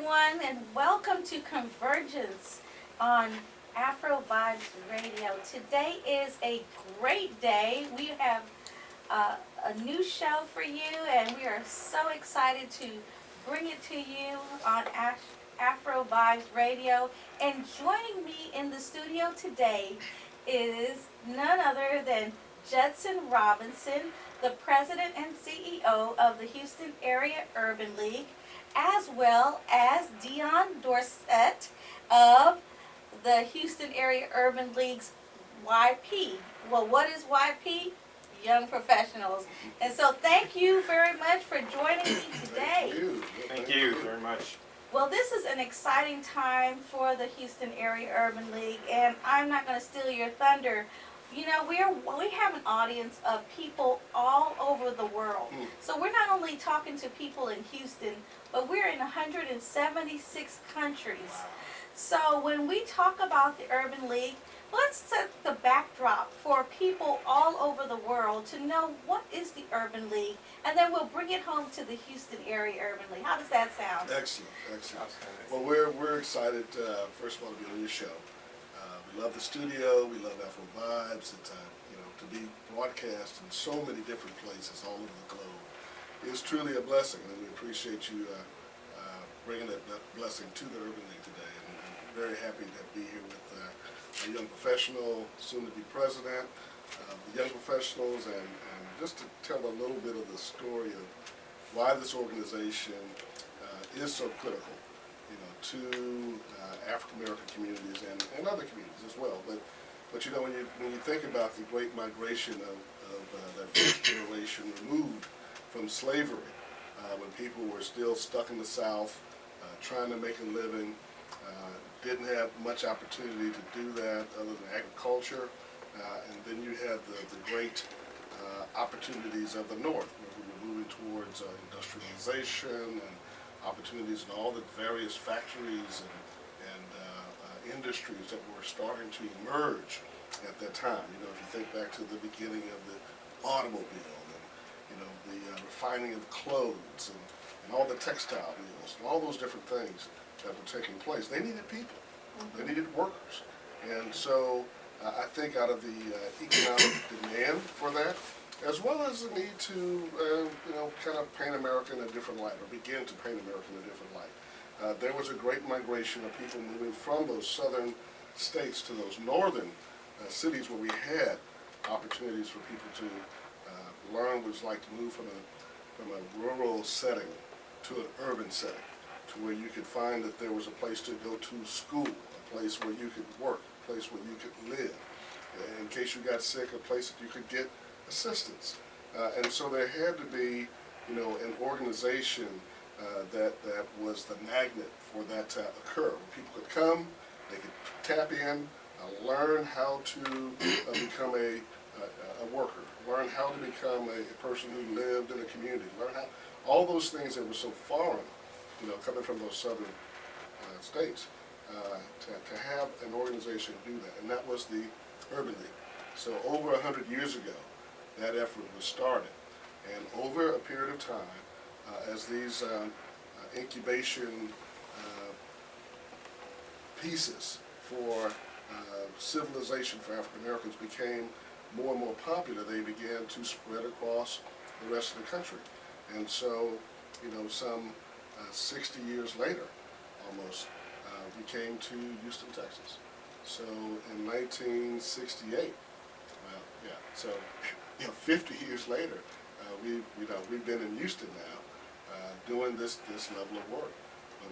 everyone, and welcome to Convergence on Afro Vibes Radio. Today is a great day. We have a new show for you, and we are so excited to bring it to you on Afro Vibes Radio. And joining me in the studio today is none other than Judson Robinson, the President and CEO of the Houston Area Urban League, as well as Deion Dorsett of the Houston Area Urban League's YP. Well, what is YP? Young Professionals. And so thank you very much for joining me today. Thank you very much. Well, this is an exciting time for the Houston Area Urban League, and I'm not going to steal your thunder. You know, we have an audience of people all over the world. So we're not only talking to people in Houston, but we're in 176 countries. So when we talk about the Urban League, let's set the backdrop for people all over the world to know what is the Urban League, and then we'll bring it home to the Houston Area Urban League. How does that sound? Excellent. Well, we're excited, first of all, to be on your show. We love the studio. We love Afro Vibes. And, to be broadcast in so many different places all over the globe is truly a blessing, and we appreciate you bringing that blessing to the Urban League today. And I'm very happy to be here with a young professional, soon to be president, the young professionals, and just to tell a little bit of the story of why this organization is so critical, to African American communities and other communities as well. But when you think about the great migration of that first generation removed from slavery, when people were still stuck in the South, trying to make a living, didn't have much opportunity to do that other than agriculture, and then you had the great opportunities of the North, where we were moving towards industrialization and opportunities in all the various factories and industries that were starting to emerge at that time. If you think back to the beginning of the automobile and the refining of clothes and all the textile mills and all those different things that were taking place, they needed people. They needed workers. And so I think out of the economic demand for that, as well as the need to, kind of paint America in a different light, or begin to paint America in a different light. There was a great migration of people moving from those southern states to those northern cities where we had opportunities for people to learn what it's like to move from a rural setting to an urban setting, to where you could find that there was a place to go to school, a place where you could work, a place where you could live. In case you got sick, a place that you could get assistance. And so there had to be, an organization that was the magnet for that to occur. People could come, they could tap in, learn how to become a worker, learn how to become a person who lived in a community, learn how, all those things that were so foreign, coming from those southern states, to have an organization do that. And that was the Urban League. So over 100 years ago, that effort was started. And over a period of time, as these incubation pieces for civilization for African Americans became more and more popular, they began to spread across the rest of the country. And so, some 60 years later, almost, we came to Houston, Texas. So in 1968, so 50 years later, we've been in Houston now, doing this level of work.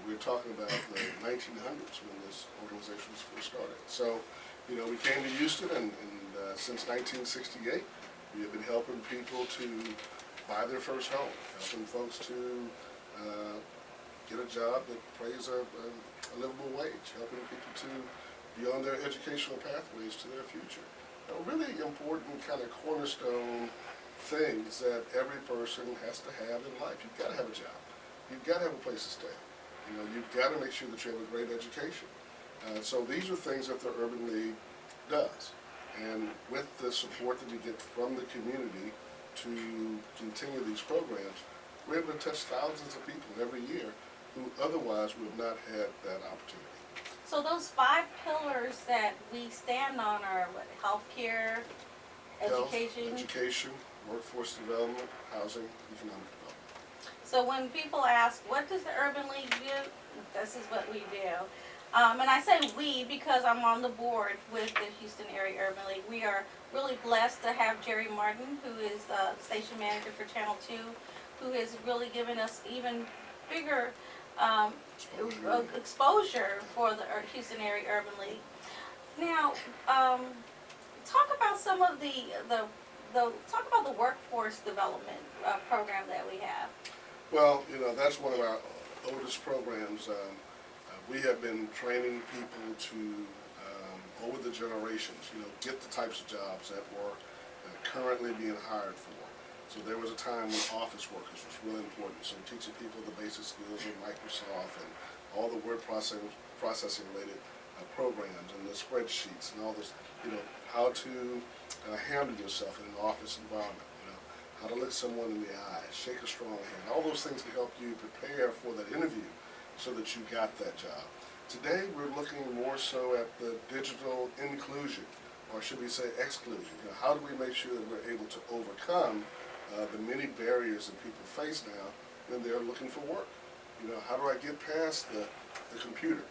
We're talking about the 1900s when this organization was first started. So, we came to Houston, and since 1968, we have been helping people to buy their first home, helping folks to get a job that pays a livable wage, helping people to be on their educational pathways to their future. Really important kind of cornerstone things that every person has to have in life. You've got to have a job. You've got to have a place to stay. You've got to make sure that you have a great education. So these are things that the Urban League does. And with the support that we get from the community to continue these programs, we're able to touch thousands of people every year who otherwise would have not had that opportunity. So those 5 pillars that we stand on are what, healthcare, Health, education? education, workforce development, housing, economic development. So when people ask, what does the Urban League do? This is what we do. And I say we because I'm on the board with the Houston Area Urban League. We are really blessed to have Jerry Martin, who is the station manager for Channel 2, who has really given us even bigger exposure for the Houston Area Urban League. Now, talk about some of talk about the workforce development program that we have. Well, that's one of our oldest programs. We have been training people to, over the generations, get the types of jobs that were currently being hired for. So there was a time when office workers was really important. So teaching people the basic skills of Microsoft and all the word processing related programs and the spreadsheets and all this, how to handle yourself in an office environment, how to look someone in the eye, shake a strong hand, all those things to help you prepare for that interview so that you got that job. Today we're looking more so at the digital inclusion, or should we say exclusion. How do we make sure that we're able to overcome the many barriers that people face now when they're looking for work? How do I get past the computer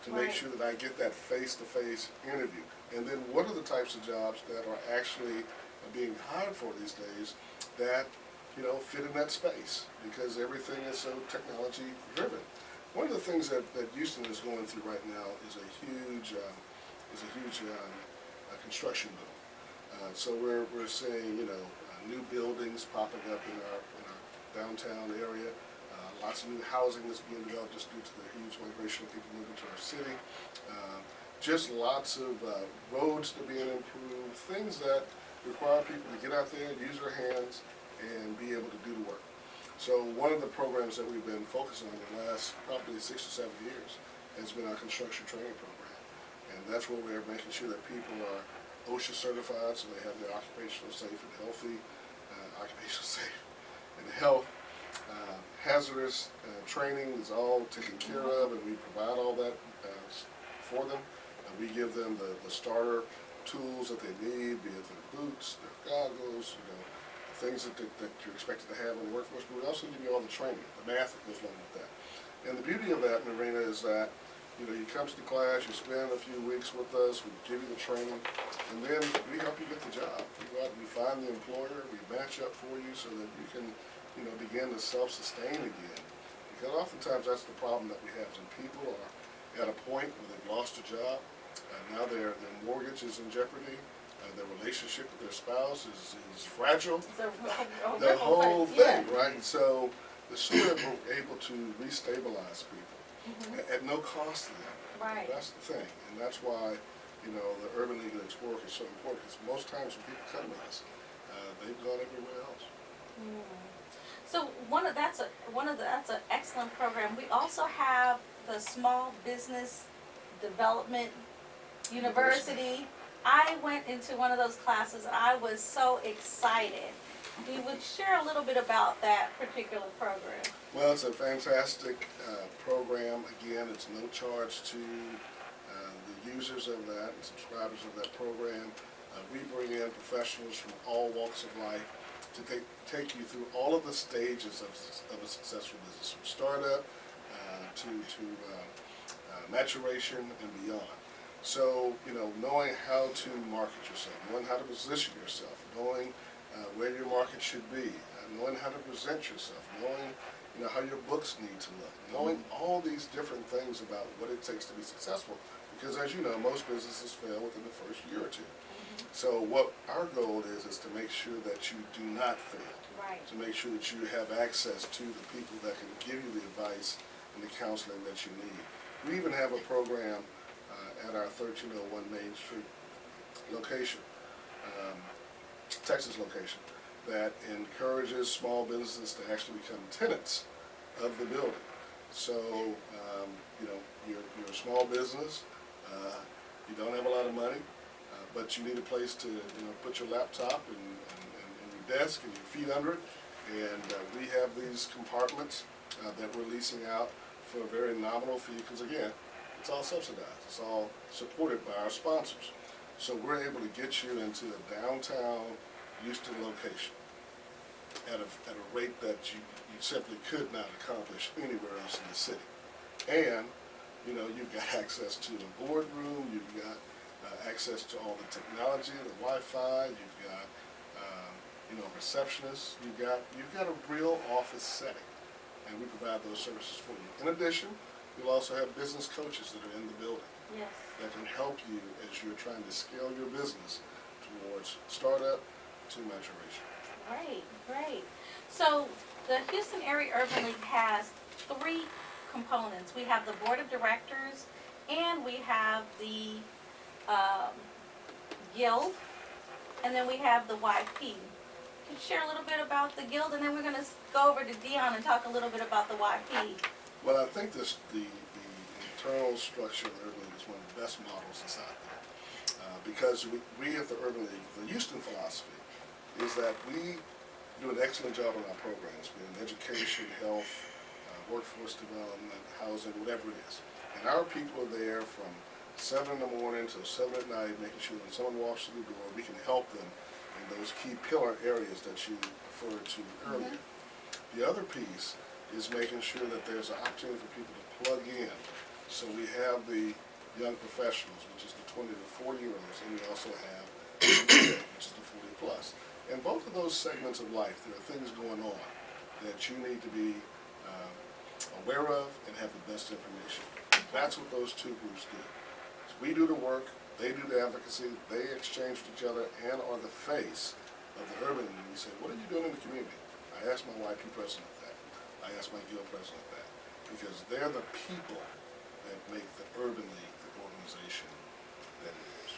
to make sure that I get that face-to-face interview? And then what are the types of jobs that are actually being hired for these days that fit in that space, because everything is so technology driven. One of the things that Houston is going through right now is a huge construction boom. So we're seeing new buildings popping up in our downtown area. Lots of new housing that's being developed just due to the huge migration of people moving to our city. Just lots of roads that are being improved, things that require people to get out there, use their hands, and be able to do the work. So one of the programs that we've been focusing on the last probably 6 or 7 years has been our construction training program. And that's where we're making sure that people are OSHA certified, so they have their occupational safe and healthy, health. Hazardous training is all taken care of, and we provide all that for them. We give them the starter tools that they need, be it their boots, their goggles, things that you're expected to have in the workforce. But we also give you all the training, the math that goes along with that. And the beauty of that, Marina, is that you come to the class, you spend a few weeks with us, we give you the training, and then we help you get the job. We go out and we find the employer, we match up for you so that you can begin to self-sustain again. Because oftentimes that's the problem that we have. When people are at a point where they've lost a job, now their mortgage is in jeopardy, their relationship with their spouse is fragile, the whole thing, right? So the sooner we're able to restabilize people at no cost to them, that's the thing. And that's why, the Urban League and its work is so important, because most times when people come to us, they've gone everywhere else. So that's an excellent program. We also have the Small Business Development University. I went into one of those classes and I was so excited. You would share a little bit about that particular program. Well, it's a fantastic program. Again, it's no charge to the users of that and subscribers of that program. We bring in professionals from all walks of life to take you through all of the stages of a successful business, from startup to maturation and beyond. So, knowing how to market yourself, knowing how to position yourself, knowing where your market should be, knowing how to present yourself, knowing how your books need to look, knowing all these different things about what it takes to be successful. Because as you know, most businesses fail within the first year or two. So what our goal is to make sure that you do not fail. To make sure that you have access to the people that can give you the advice and the counseling that you need. We even have a program at our 1301 Main Street location, Texas location, that encourages small businesses to actually become tenants of the building. So, you're a small business, you don't have a lot of money, but you need a place to put your laptop and your desk and your feet under it. And we have these compartments that we're leasing out for a very nominal fee, because again, it's all subsidized. It's all supported by our sponsors. So we're able to get you into a downtown Houston location at a rate that you simply could not accomplish anywhere else in the city. And, you know, you've got access to the boardroom, you've got access to all the technology, the Wi-Fi, you've got, you know, receptionists, you've got a real office setting, and we provide those services for you. In addition, we'll also have business coaches that are in the building. Yes. That can help you as you're trying to scale your business towards startup to maturation. Great. So the Houston Area Urban League has 3 components. We have the board of directors, and we have the guild, and then we have the YP. Can you share a little bit about the guild, and then we're going to go over to Deion and talk a little bit about the YP. Well, I think the internal structure of the Urban League is one of the best models that's out there. Because we at the Urban League, the Houston philosophy is that we do an excellent job on our programs, be it in education, health, workforce development, housing, whatever it is. And our people are there from 7 in the morning till 7 at night, making sure when someone walks through the door, we can help them in those key pillar areas that you referred to earlier. The other piece is making sure that there's an opportunity for people to plug in. So we have the young professionals, which is the 20 to 40-year-olds, and we also have the which is the 40 plus. In both of those segments of life, there are things going on that you need to be aware of and have the best information. That's what those 2 groups do. So we do the work, they do the advocacy, they exchange with each other and are the face of the Urban League. We say, what are you doing in the community? I asked my YP president that. I asked my guild president that. Because they're the people that make the Urban League the organization that it is.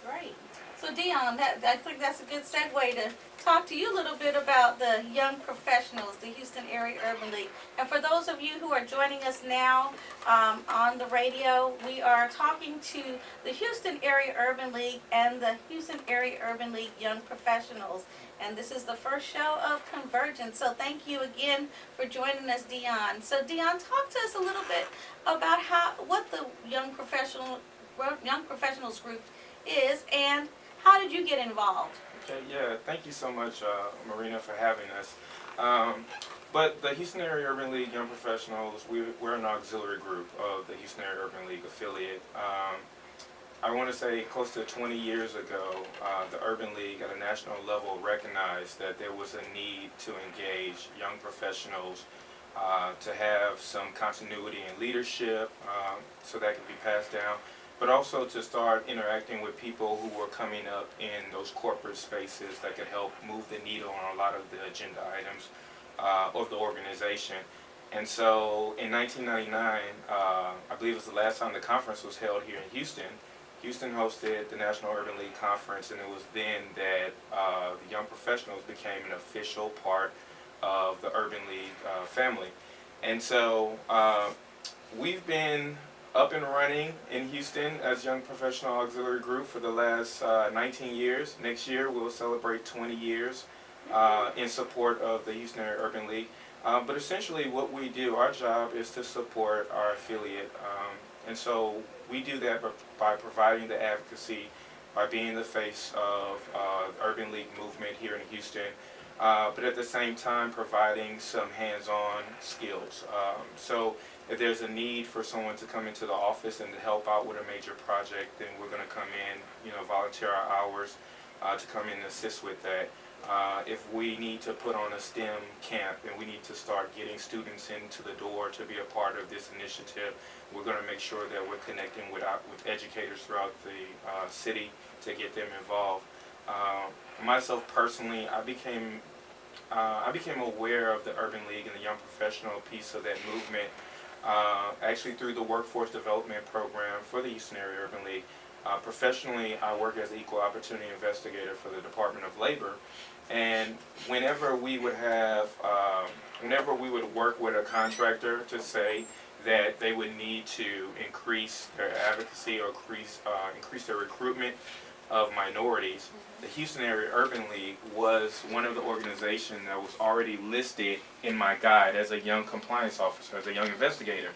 Great. So Deion, I think that's a good segue to talk to you a little bit about the young professionals, the Houston Area Urban League. And for those of you who are joining us now on the radio, we are talking to the Houston Area Urban League and the Houston Area Urban League Young Professionals. And this is the first show of Convergence. So thank you again for joining us, Deion. So Deion, talk to us a little bit about what the Young Professionals group is, and how did you get involved? Okay, yeah, thank you so much, Marina, for having us. But the Houston Area Urban League Young Professionals, we're an auxiliary group of the Houston Area Urban League affiliate. I want to say close to 20 years ago, the Urban League at a national level recognized that there was a need to engage young professionals to have some continuity in leadership so that could be passed down, but also to start interacting with people who were coming up in those corporate spaces that could help move the needle on a lot of the agenda items of the organization. And so in 1999, I believe it was the last time the conference was held here in Houston. Houston hosted the National Urban League Conference, and it was then that the young professionals became an official part of the Urban League family. And so we've been up and running in Houston as Young Professional Auxiliary Group for the last 19 years. Next year we'll celebrate 20 years in support of the Houston Area Urban League. But essentially what we do, our job is to support our affiliate. And so we do that by providing the advocacy, by being the face of the Urban League movement here in Houston, but at the same time providing some hands-on skills. So if there's a need for someone to come into the office and to help out with a major project, then we're going to come in, volunteer our hours to come in and assist with that. If we need to put on a STEM camp and we need to start getting students into the door to be a part of this initiative, we're going to make sure that we're connecting with educators throughout the city to get them involved. Myself personally, I became aware of the Urban League and the Young Professional piece of that movement actually through the Workforce Development Program for the Houston Area Urban League. Professionally, I work as an equal opportunity investigator for the Department of Labor, and whenever we would work with a contractor to say that they would need to increase their advocacy or increase their recruitment of minorities, the Houston Area Urban League was one of the organizations that was already listed in my guide as a young compliance officer, as a young investigator.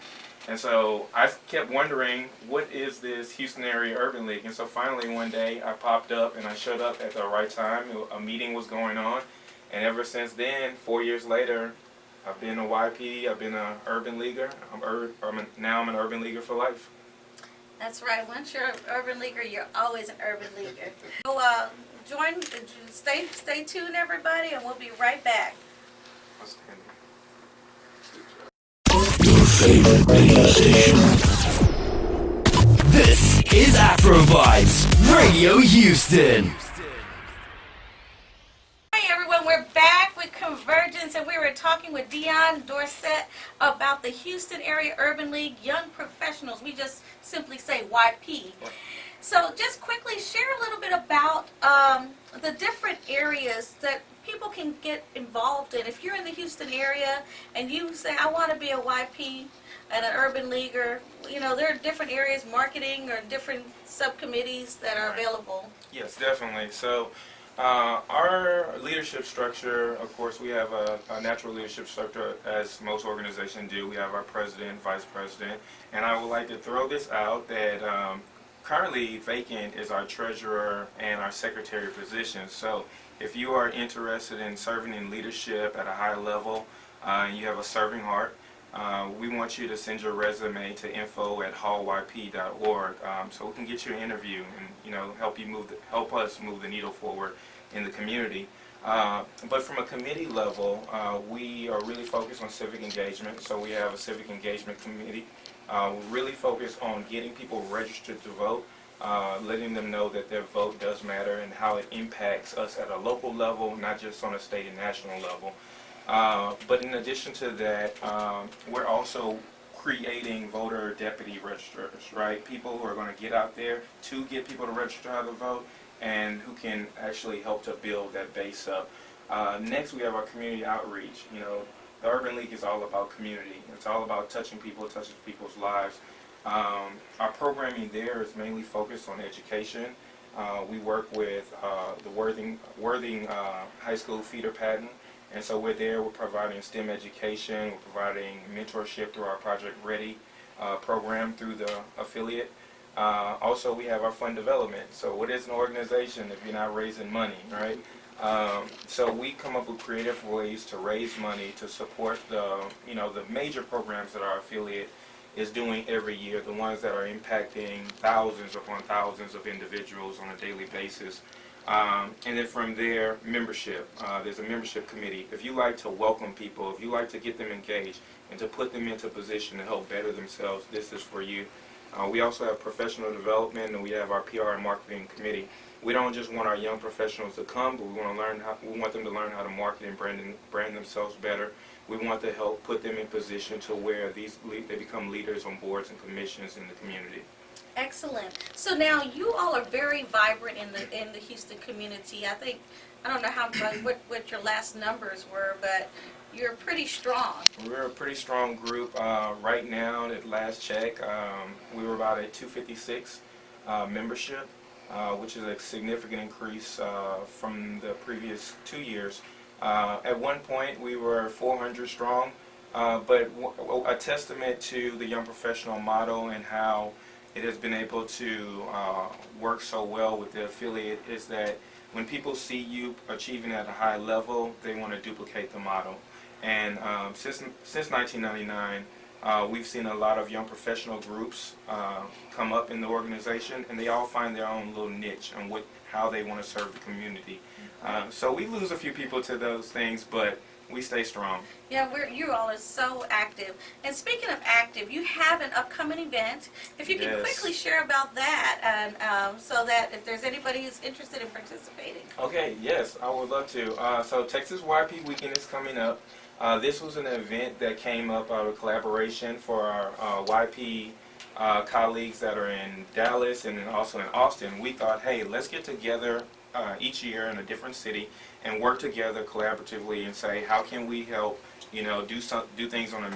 And so I kept wondering, what is this Houston Area Urban League? And so finally one day I popped up and I showed up at the right time. A meeting was going on. And ever since then, 4 years later, I've been a YP, I've been an urban leaguer. Now I'm an urban leaguer for life. That's right. Once you're an urban leaguer, you're always an urban leaguer. So stay tuned, everybody, and we'll be right back. Your favorite radio station. This is Afro Vibes Radio Houston. Hi everyone, we're back with Convergence, and we were talking with Deion, Dorsett about the Houston Area Urban League Young Professionals. We just simply say YP. So just quickly share a little bit about the different areas that people can get involved in. If you're in the Houston area and you say, I want to be a YP and an urban leaguer, you know, there are different areas, marketing or different subcommittees that are available. Yes, definitely. So our leadership structure, of course, we have a natural leadership structure, as most organizations do. We have our president, vice president, and I would like to throw this out that currently vacant is our treasurer and our secretary positions. So if you are interested in serving in leadership at a high level and you have a serving heart, we want you to send your resume to info@hallyp.org so we can get you an interview and help us move the needle forward in the community. But from a committee level, we are really focused on civic engagement. So we have a civic engagement committee. We really focus on getting people registered to vote, letting them know that their vote does matter and how it impacts us at a local level, not just on a state and national level. But in addition to that, we're also creating voter deputy registrars, right? People who are going to get out there to get people to register how to vote and who can actually help to build that base up. Next, we have our community outreach. You know, the Urban League is all about community. It's all about touching people, touching people's lives. Our programming there is mainly focused on education. We work with the Worthing High School feeder pattern. And so we're there, we're providing STEM education, we're providing mentorship through our Project Ready program through the affiliate. Also, we have our fund development. So what is an organization if you're not raising money, right? So we come up with creative ways to raise money to support the major programs that our affiliate is doing every year, the ones that are impacting thousands upon thousands of individuals on a daily basis. And then from there, membership. There's a membership committee. If you like to welcome people, if you like to get them engaged and to put them into position to help better themselves, this is for you. We also have professional development, and we have our PR and marketing committee. We don't just want our young professionals to come, but we want them to learn how to market and brand themselves better. We want to help put them in position to where they become leaders on boards and commissions in the community. Excellent. So now you all are very vibrant in the Houston community. I don't know what your last numbers were, but you're pretty strong. We're a pretty strong group. Right now, at last check, we were about at 256 membership, which is a significant increase from the previous 2 years. At one point, we were 400 strong, but a testament to the young professional model and how it has been able to work so well with the affiliate is that when people see you achieving at a high level, they want to duplicate the model. And since 1999, we've seen a lot of young professional groups come up in the organization, and they all find their own little niche on how they want to serve the community. So we lose a few people to those things, but we stay strong. Yeah, you all are so active. And speaking of active, you have an upcoming event. If you can quickly share about that, and so that if there's anybody who's interested in participating. Okay, yes, I would love to. So Texas YP Weekend is coming up. This was an event that came up out of collaboration for our YP colleagues that are in Dallas and then also in Austin. We thought, hey, let's get together each year in a different city and work together collaboratively and say, how can we help do things on a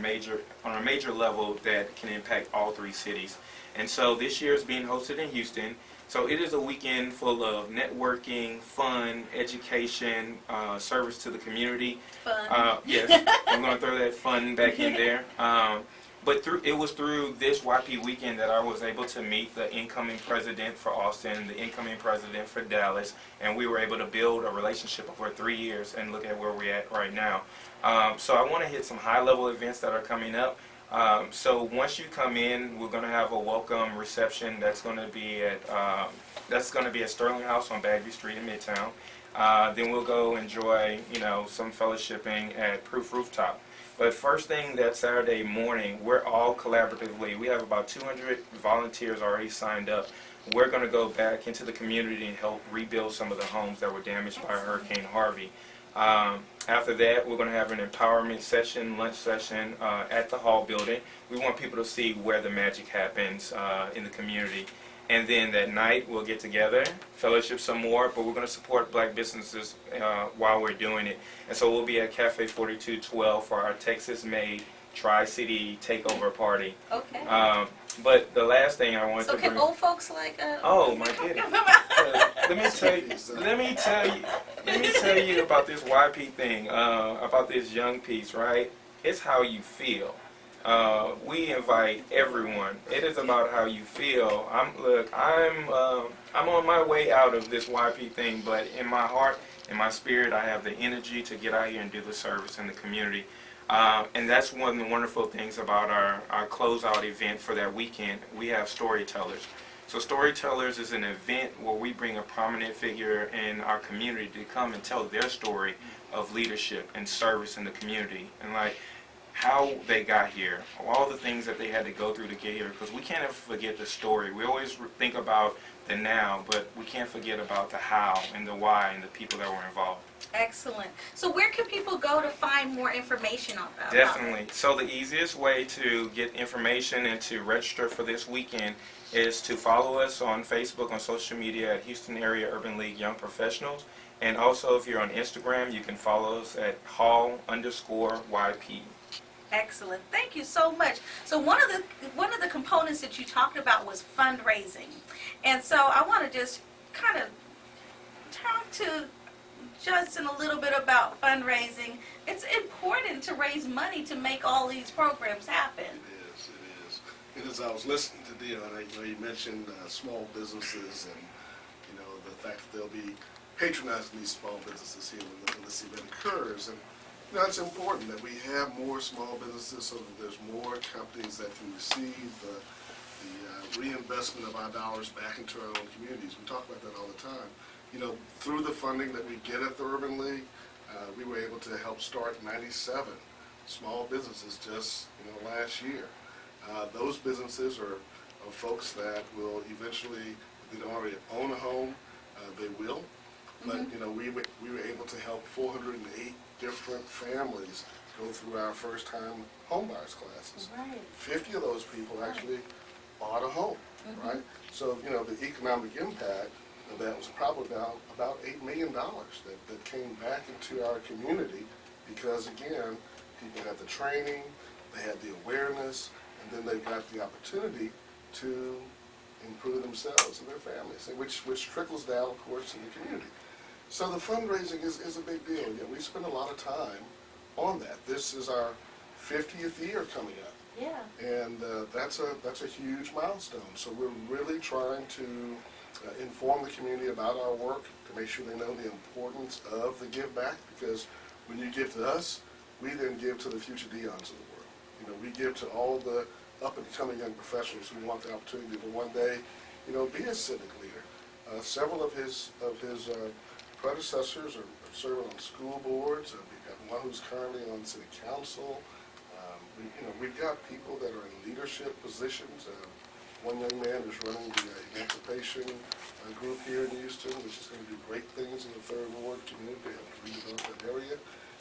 major level that can impact all 3 cities. And so this year is being hosted in Houston. So it is a weekend full of networking, fun, education, service to the community. Fun. Yes, I'm going to throw that fun back in there. But it was through this YP weekend that I was able to meet the incoming president for Austin, the incoming president for Dallas, and we were able to build a relationship over 3 years and look at where we're at right now. So I want to hit some high-level events that are coming up. So once you come in, we're going to have a welcome reception that's going to be at Sterling House on Bagby Street in Midtown. Then we'll go enjoy, some fellowshipping at Proof Rooftop. But first thing that Saturday morning, we're all collaboratively, we have about 200 volunteers already signed up. We're going to go back into the community and help rebuild some of the homes that were damaged by Hurricane Harvey. After that, we're going to have an empowerment session, lunch session at the Hall building. We want people to see where the magic happens in the community. And then that night, we'll get together, fellowship some more, but we're going to support Black businesses while we're doing it. And so we'll be at Cafe 4212 for our Texas-made Tri-City takeover party. Okay. But the last thing I want So to bring... can old folks like... Oh, my goodness. Let me tell you about this YP thing, about this young piece, right? It's how you feel. We invite everyone. It is about how you feel. I'm on my way out of this YP thing, but in my heart, in my spirit, I have the energy to get out here and do the service in the community. And that's one of the wonderful things about our closeout event for that weekend. We have storytellers. So Storytellers is an event where we bring a prominent figure in our community to come and tell their story of leadership and service in the community, and how they got here, all the things that they had to go through to get here, because we can't ever forget the story. We always think about the now, but we can't forget about the how and the why and the people that were involved. Excellent. So where can people go to find more information on that? Definitely. So the easiest way to get information and to register for this weekend is to follow us on Facebook, on social media at Houston Area Urban League Young Professionals. And also if you're on Instagram, you can follow us at Hall_YP. Excellent. Thank you so much. So one of the components that you talked about was fundraising. And so I want to just kind of talk to Judson a little bit about fundraising. It's important to raise money to make all these programs happen. It is. And as I was listening to Deion, you mentioned small businesses and, the fact that they'll be patronizing these small businesses here when this event occurs. And it's important that we have more small businesses so that there's more companies that can receive the reinvestment of our dollars back into our own communities. We talk about that all the time. Through the funding that we get at the Urban League, we were able to help start 97 small businesses just last year. Those businesses are folks that will eventually, if they don't already own a home, they will. But we were able to help 408 different families go through our first-time homebuyers classes. Right. 50 of those people actually bought a home, right? So the economic impact of that was probably about $8 million that came back into our community because, again, people had the training, they had the awareness, and then they got the opportunity to improve themselves and their families, which trickles down, of course, to the community. So the fundraising is a big deal. We spend a lot of time on that. This is our 50th year coming up. Yeah. And that's a huge milestone. So we're really trying to inform the community about our work to make sure they know the importance of the give back, because when you give to us, we then give to the future Deions of the world. We give to all the up-and-coming young professionals who want the opportunity to one day, be a civic leader. Several of his predecessors are serving on school boards. We've got one who's currently on city council. We've got people that are in leadership positions. One young man is running the emancipation group here in Houston, which is going to do great things in the Third Ward community to help redevelop that area.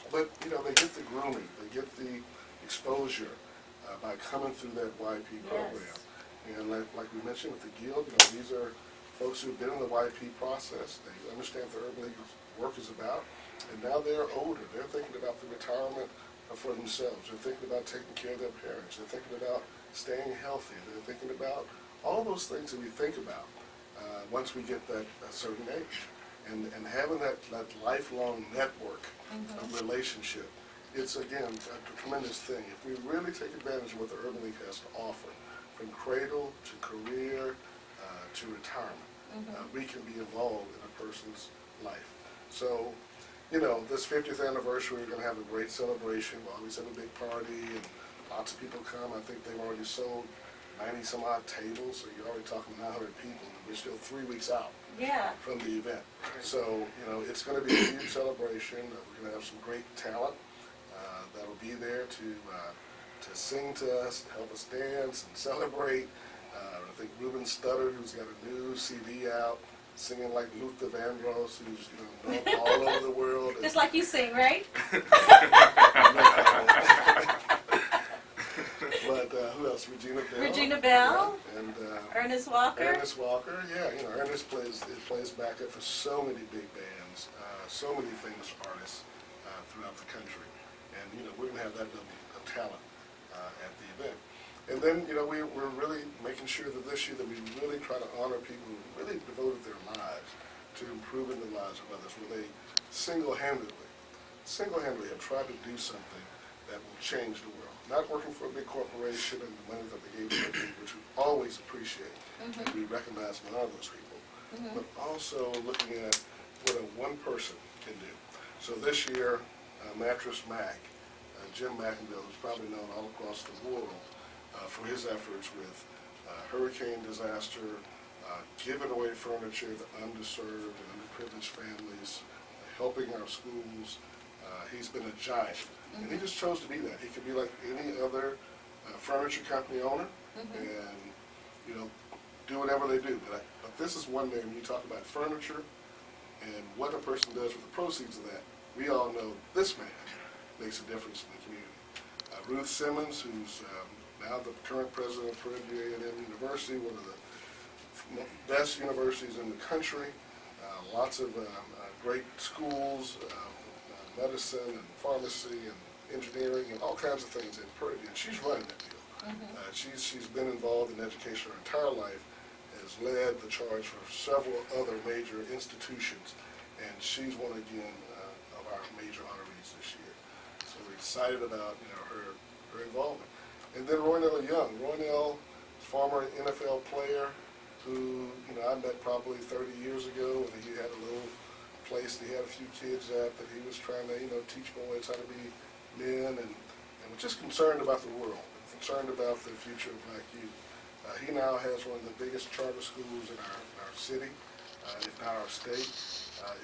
But they get the grooming, they get the exposure by coming through that YP program. Yes. And like we mentioned with the Guild, these are folks who've been in the YP process. They understand what the Urban League's work is about, and now they're older. They're thinking about the retirement for themselves. They're thinking about taking care of their parents. They're thinking about staying healthy. They're thinking about all those things that we think about once we get that a certain age. And having that lifelong network of relationship, it's, again, a tremendous thing. If we really take advantage of what the Urban League has to offer, from cradle to career to retirement, we can be involved in a person's life. So, you know, this 50th anniversary, we're going to have a great celebration. We'll always have a big party, and lots of people come. I think they've already sold 90-some-odd tables, so you're already talking 900 people, and we're still 3 weeks out from the event. So, you know, it's going to be a huge celebration. We're going to have some great talent that'll be there to sing to us, help us dance and celebrate. I think Ruben Studdard, who's got a new CD out, singing like Luther Vandross, who's, you know, known all over the world. Just like you sing, right? But who else? Regina Bell. Regina Bell. Yeah. And Ernest Walker. Ernest Walker, yeah. You know, Ernest plays backup for so many big bands, so many famous artists throughout the country. And, you know, we're going to have that level of talent at the event. And then, you know, we're really making sure that this year that we really try to honor people who really devoted their lives to improving the lives of others, where they single-handedly have tried to do something that will change the world. Not working for a big corporation and the money that they gave to people, which we always appreciate, and we recognize and honor those people, but also looking at what one person can do. So this year, Mattress Mac, Jim McInville, who's probably known all across the world for his efforts with hurricane disaster, giving away furniture to underserved and underprivileged families, helping our schools. He's been a giant, and he just chose to be that. He could be like any other furniture company owner, and, you know, do whatever they do. But this is one name. You talk about furniture and what a person does with the proceeds of that. We all know this man makes a difference in the community. Ruth Simmons, who's now the current president of Purdue A&M University, one of the best universities in the country, lots of great schools, medicine and pharmacy and engineering and all kinds of things in Purdue, and she's running that deal. She's been involved in education her entire life, has led the charge for several other major institutions, and she's one again of our major honorees this year. So we're excited about, you know, her involvement. And then Roynell Young. Roynell, former NFL player who, you know, I met probably 30 years ago, and he had a little place that he had a few kids at that he was trying to, you know, teach boys how to be men, and was just concerned about the world, concerned about the future of black youth. He now has one of the biggest charter schools in our city, if not our state.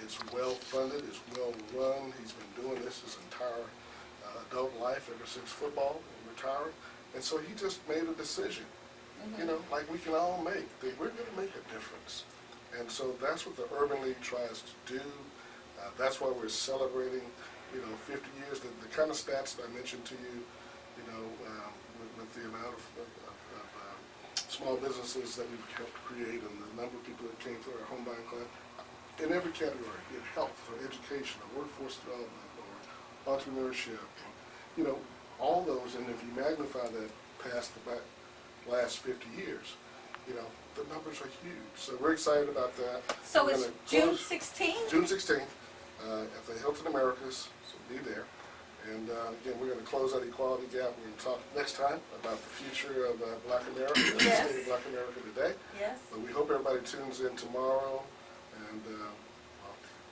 It's well funded, it's well run. He's been doing this his entire adult life ever since football and retired. And so he just made a decision, you know, like we can all make, that we're going to make a difference. And so that's what the Urban League tries to do. That's why we're celebrating, you know, 50 years. The kind of stats that I mentioned to you, you know, with the amount of small businesses that we've helped create and the number of people that came through our home buying club, in every category, be it health or education or workforce development or entrepreneurship, you know, all those. And if you magnify that past the last 50 years, you know, the numbers are huge. So we're excited about that. So it's June 16th? June 16th at the Hilton Americas, so be there. And again, we're going to close that equality gap. We're going to talk next time about the future of Black America, the state of Black America today. Yes. But we hope everybody tunes in tomorrow. And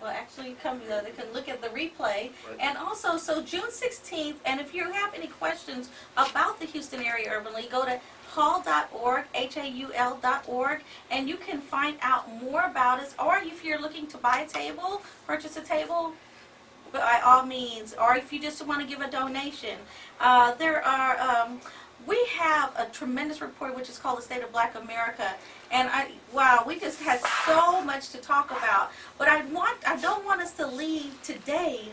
well, actually, they can look at the replay. Right. And also, so June 16th, and if you have any questions about the Houston Area Urban League, go to hall.org, HAUL.org, and you can find out more about us. Or if you're looking to buy a table, purchase a table, by all means, or if you just want to give a donation. We have a tremendous report which is called The State of Black America, and we just had so much to talk about. But I don't want us to leave today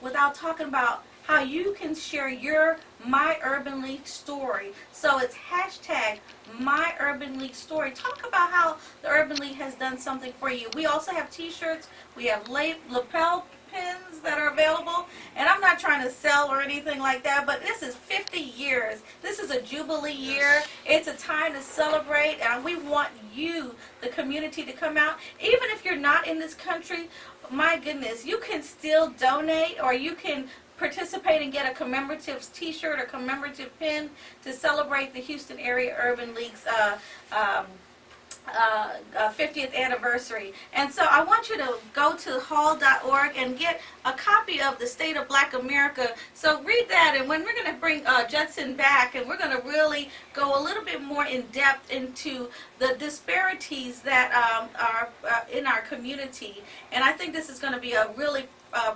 without talking about how you can share your My Urban League story. So it's hashtag My Urban League story. Talk about how the Urban League has done something for you. We also have T-shirts. We have lapel pins that are available. And I'm not trying to sell or anything like that, but this is 50 years. This is a Jubilee year. It's a time to celebrate, and we want you, the community, to come out. Even if you're not in this country, my goodness, you can still donate, or you can participate and get a commemorative t-shirt or commemorative pin to celebrate the Houston Area Urban League's 50th anniversary. And so I want you to go to hall.org and get a copy of the State of Black America. So read that, and when we're going to bring Judson back, and we're going to really go a little bit more in depth into the disparities that are in our community. And I think this is going to be a really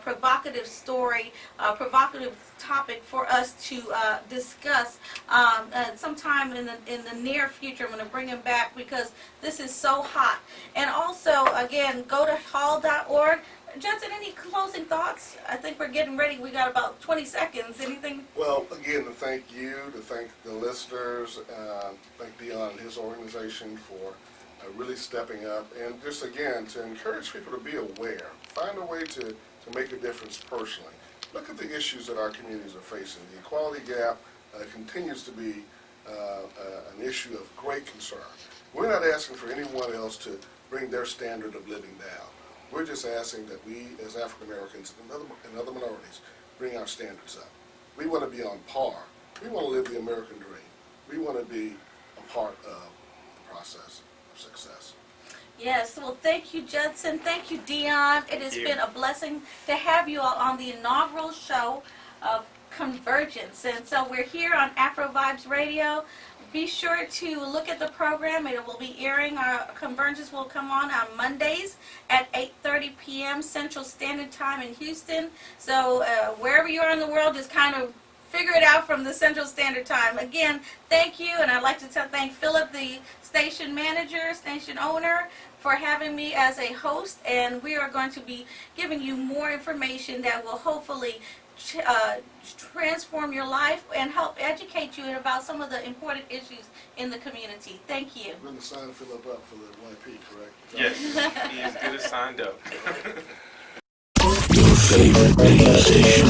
provocative story, provocative topic for us to discuss sometime in the near future. I'm going to bring him back because this is so hot. And also, again, go to hall.org. Judson, any closing thoughts? I think we're getting ready. We got about 20 seconds. Anything? Well, again, to thank you, to thank the listeners, thank Deion and his organization for really stepping up, and just again to encourage people to be aware, find a way to make a difference personally. Look at the issues that our communities are facing. The equality gap continues to be an issue of great concern. We're not asking for anyone else to bring their standard of living down. We're just asking that we, as African Americans and other minorities, bring our standards up. We want to be on par. We want to live the American dream. We want to be a part of the process of success. Yes, well, thank you, Judson. Thank you, Deion. It has been a blessing to have you all on the inaugural show of Convergence. And so we're here on Afro Vibes Radio. Be sure to look at the program. It will be airing. Our Convergence will come on Mondays at 8:30 p.m. Central Standard Time in Houston. So wherever you are in the world, just kind of figure it out from the Central Standard Time. Again, thank you, and I'd like to thank Philip, the station manager, station owner, for having me as a host, and we are going to be giving you more information that will hopefully transform your life and help educate you about some of the important issues in the community. Thank you. We're going to sign Philip up for the YP, correct? Yes, he is good as signed up. Your favorite radio station.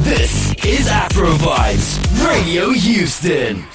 This is Afro Vibes Radio Houston.